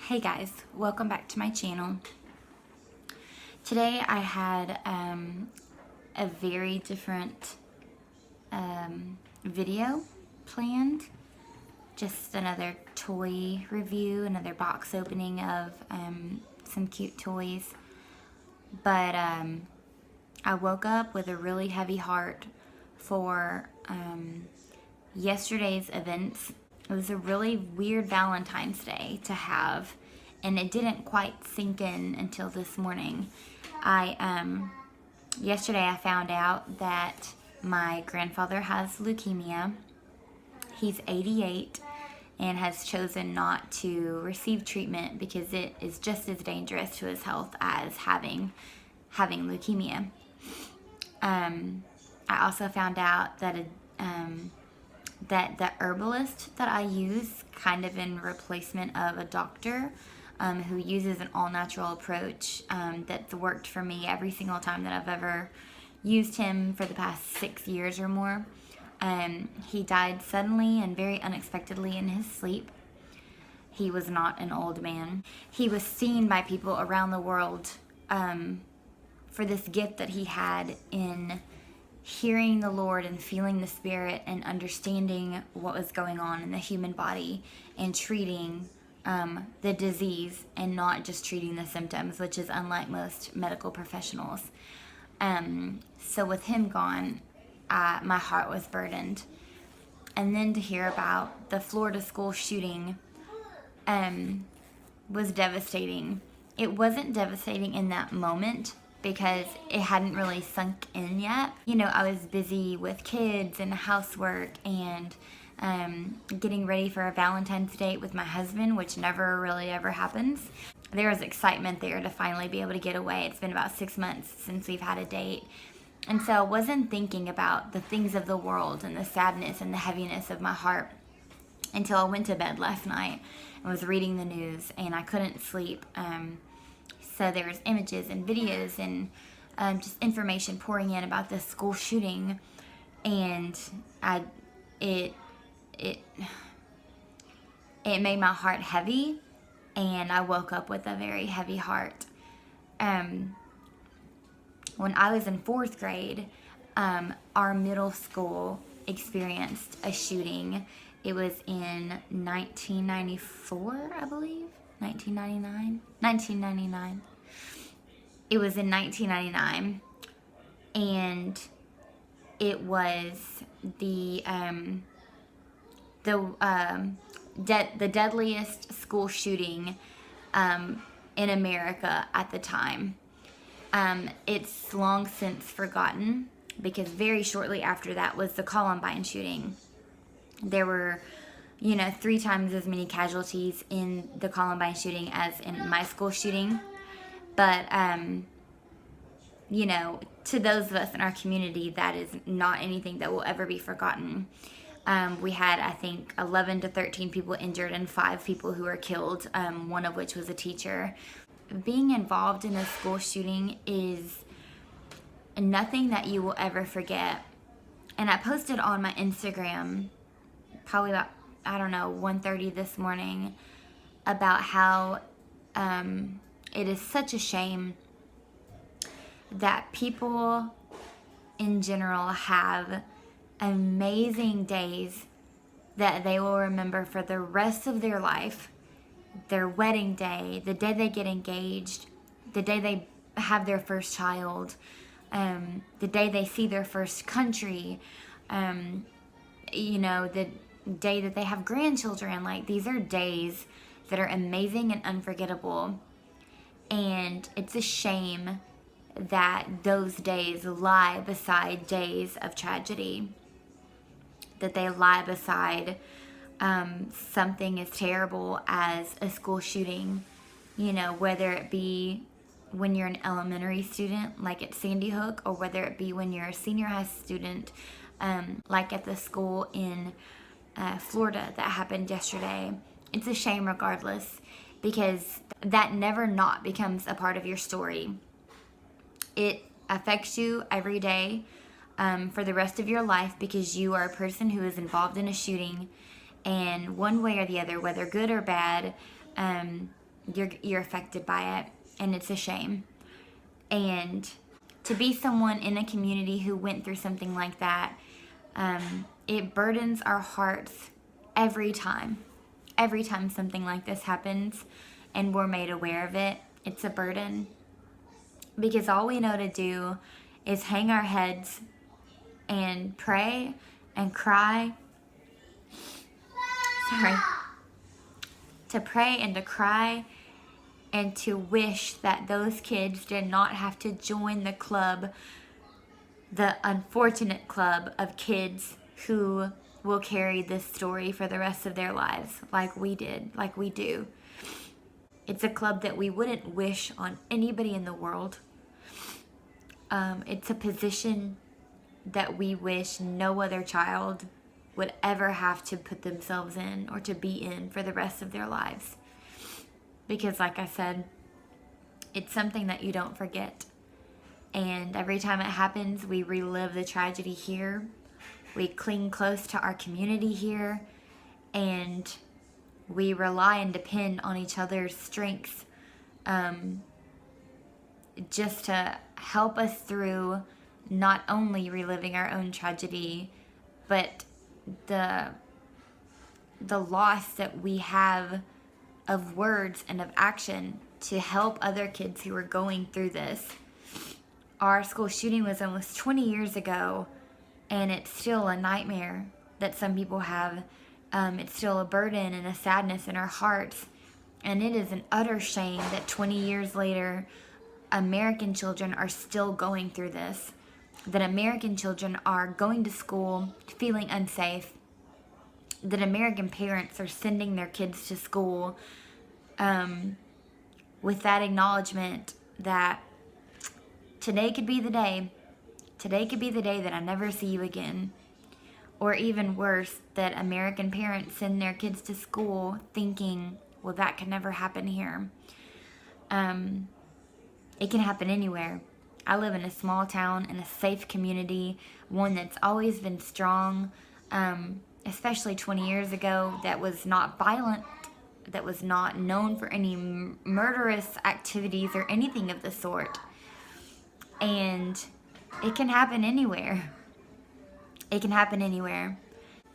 Hey guys, welcome back to my channel. Today I had a very different video planned. Just another toy review, another box opening of some cute toys. But I woke up with a really heavy heart for yesterday's events. It was a really weird Valentine's Day to have, and it didn't quite sink in until this morning. Yesterday I found out that my grandfather has leukemia. He's 88 and has chosen not to receive treatment because it is just as dangerous to his health as having leukemia. I also found out that that the herbalist that I use, kind of in replacement of a doctor who uses an all-natural approach that's worked for me every single time that I've ever used him for the past 6 years or more. He died suddenly and very unexpectedly in his sleep. He was not an old man. He was seen by people around the world for this gift that he had in hearing the Lord and feeling the Spirit and understanding what was going on in the human body and treating the disease and not just treating the symptoms, which is unlike most medical professionals. So with him gone, my heart was burdened. And then to hear about the Florida school shooting was devastating. It wasn't devastating in that moment because it hadn't really sunk in yet. You know, I was busy with kids and housework and getting ready for a Valentine's date with my husband, which never really ever happens. There was excitement there to finally be able to get away. It's been about 6 months since we've had a date. And so I wasn't thinking about the things of the world and the sadness and the heaviness of my heart until I went to bed last night and was reading the news, and I couldn't sleep. So there was images and videos and just information pouring in about this school shooting, and it made my heart heavy, and I woke up with a very heavy heart. When I was in 4th grade, our middle school experienced a shooting. It was in 1994, I believe. 1999. It was in 1999, and it was the deadliest school shooting in America at the time. It's long since forgotten because very shortly after that was the Columbine shooting. There were 3 times as many casualties in the Columbine shooting as in my school shooting. But, to those of us in our community, that is not anything that will ever be forgotten. We had, I think, 11 to 13 people injured and 5 people who were killed, one of which was a teacher. Being involved in a school shooting is nothing that you will ever forget. And I posted on my Instagram probably about 1:30 this morning about how it is such a shame that people in general have amazing days that they will remember for the rest of their life. Their wedding day, the day they get engaged, the day they have their first child, the day they see their first country, the day that they have grandchildren. Like, these are days that are amazing and unforgettable. And it's a shame that those days lie beside days of tragedy, that they lie beside something as terrible as a school shooting, whether it be when you're an elementary student like at Sandy Hook, or whether it be when you're a senior high student like at the school in Florida that happened yesterday. It's a shame regardless, because that never not becomes a part of your story. It affects you every day for the rest of your life, because you are a person who is involved in a shooting, and one way or the other, whether good or bad, you're affected by it, and it's a shame. And to be someone in a community who went through something like that, it burdens our hearts every time something like this happens and we're made aware of it. It's a burden, because all we know to do is hang our heads and pray and cry. To pray and to cry and to wish that those kids did not have to join the club, the unfortunate club of kids who will carry this story for the rest of their lives, like we did, like we do. It's a club that we wouldn't wish on anybody in the world. It's a position that we wish no other child would ever have to put themselves in or to be in for the rest of their lives. Because like I said, it's something that you don't forget. And every time it happens, we relive the tragedy here. We cling close to our community here. And we rely and depend on each other's strengths just to help us through not only reliving our own tragedy, but the loss that we have of words and of action to help other kids who are going through this. Our school shooting was almost 20 years ago, and it's still a nightmare that some people have. It's still a burden and a sadness in our hearts. And it is an utter shame that 20 years later, American children are still going through this. That American children are going to school feeling unsafe. That American parents are sending their kids to school with that acknowledgement that today could be the day. Today could be the day that I never see you again. Or even worse, that American parents send their kids to school thinking, well, that could never happen here. It can happen anywhere. I live in a small town, in a safe community, one that's always been strong, especially 20 years ago, that was not violent, that was not known for any murderous activities or anything of the sort. And it can happen anywhere. It can happen anywhere.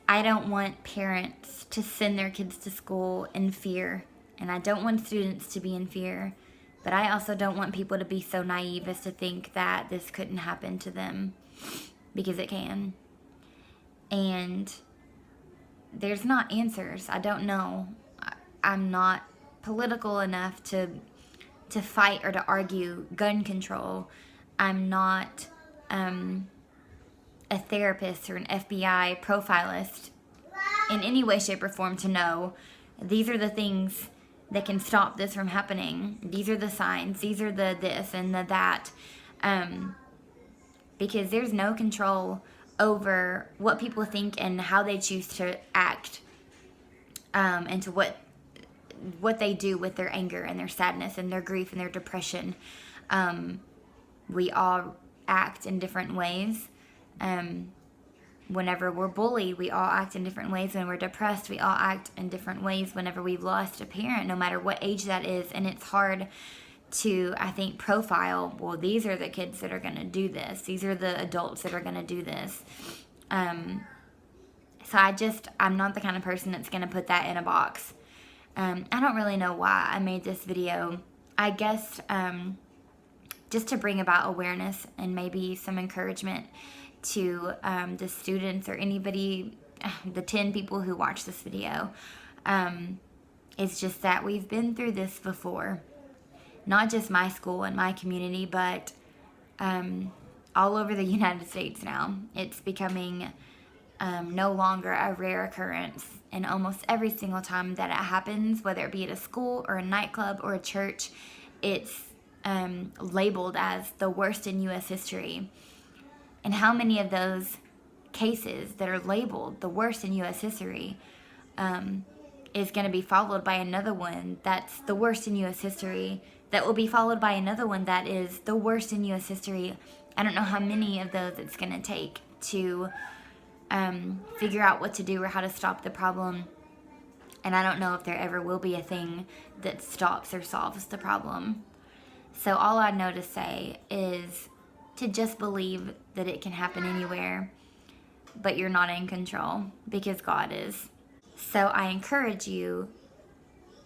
I don't want parents to send their kids to school in fear, and I don't want students to be in fear, but I also don't want people to be so naive as to think that this couldn't happen to them, because it can. And there's not answers. I don't know. I'm not political enough to fight or to argue gun control. I'm not a therapist or an FBI profilist in any way, shape, or form to know these are the things that can stop this from happening. These are the signs. These are the this and the that. Because there's no control over what people think and how they choose to act, and to what they do with their anger and their sadness and their grief and their depression. We all act in different ways. Whenever we're bullied, we all act in different ways. When we're depressed, we all act in different ways whenever we've lost a parent, no matter what age that is. And it's hard to, I think, profile, well, these are the kids that are going to do this. These are the adults that are going to do this. So I'm not the kind of person that's going to put that in a box. I don't really know why I made this video. I guess just to bring about awareness and maybe some encouragement to the students or anybody, the 10 people who watch this video. It's just that we've been through this before. Not just my school and my community, but all over the United States now. It's becoming no longer a rare occurrence. And almost every single time that it happens, whether it be at a school or a nightclub or a church, it's labeled as the worst in U.S. history. And how many of those cases that are labeled the worst in U.S. history is going to be followed by another one that's the worst in U.S. history, that will be followed by another one that is the worst in U.S. history. I don't know how many of those it's going to take to figure out what to do or how to stop the problem. And I don't know if there ever will be a thing that stops or solves the problem. So all I know to say is to just believe that it can happen anywhere, but you're not in control because God is. So I encourage you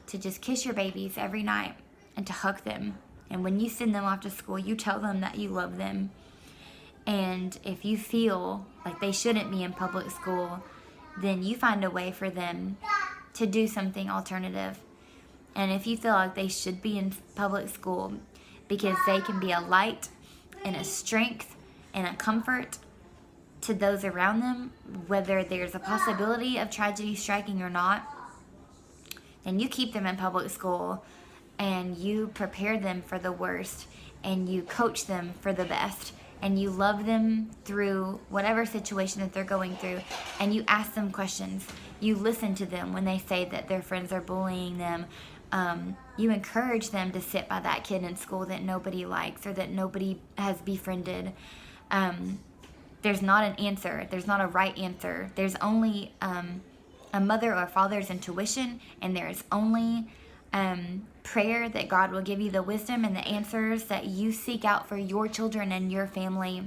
to just kiss your babies every night and to hug them. And when you send them off to school, you tell them that you love them. And if you feel like they shouldn't be in public school, then you find a way for them to do something alternative. And if you feel like they should be in public school because they can be a light and a strength and a comfort to those around them, whether there's a possibility of tragedy striking or not, then you keep them in public school and you prepare them for the worst and you coach them for the best and you love them through whatever situation that they're going through, and you ask them questions. You listen to them when they say that their friends are bullying them. You encourage them to sit by that kid in school that nobody likes or that nobody has befriended. There's not an answer. There's not a right answer. There's only a mother or father's intuition, and there's only prayer that God will give you the wisdom and the answers that you seek out for your children and your family.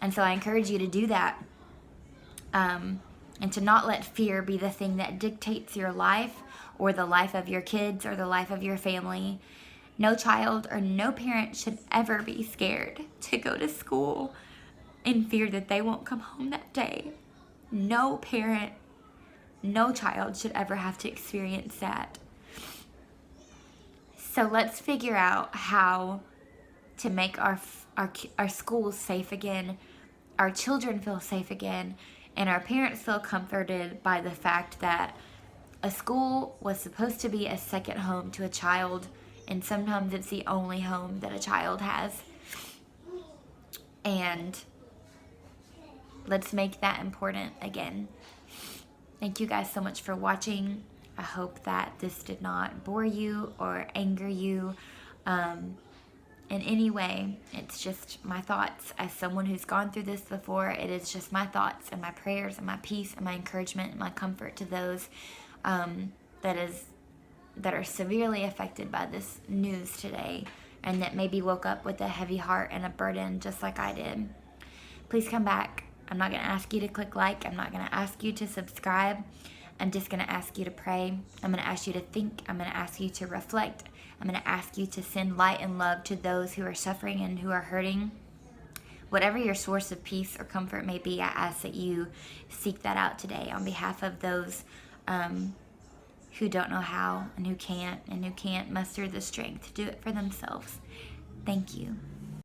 And so I encourage you to do that, and to not let fear be the thing that dictates your life or the life of your kids or the life of your family. No child or no parent should ever be scared to go to school in fear that they won't come home that day. No parent, no child should ever have to experience that. So let's figure out how to make our schools safe again, our children feel safe again, and our parents feel comforted by the fact that a school was supposed to be a second home to a child, and sometimes it's the only home that a child has. And let's make that important again. Thank you guys so much for watching. I hope that this did not bore you or anger you in any way. It's just my thoughts as someone who's gone through this before. It is just my thoughts and my prayers and my peace and my encouragement and my comfort to those that are severely affected by this news today, and that maybe woke up with a heavy heart and a burden just like I did. Please come back. I'm not going to ask you to click like. I'm not going to ask you to subscribe. I'm just going to ask you to pray. I'm going to ask you to think. I'm going to ask you to reflect. I'm going to ask you to send light and love to those who are suffering and who are hurting. Whatever your source of peace or comfort may be, I ask that you seek that out today on behalf of those who don't know how and who can't muster the strength to do it for themselves. Thank you.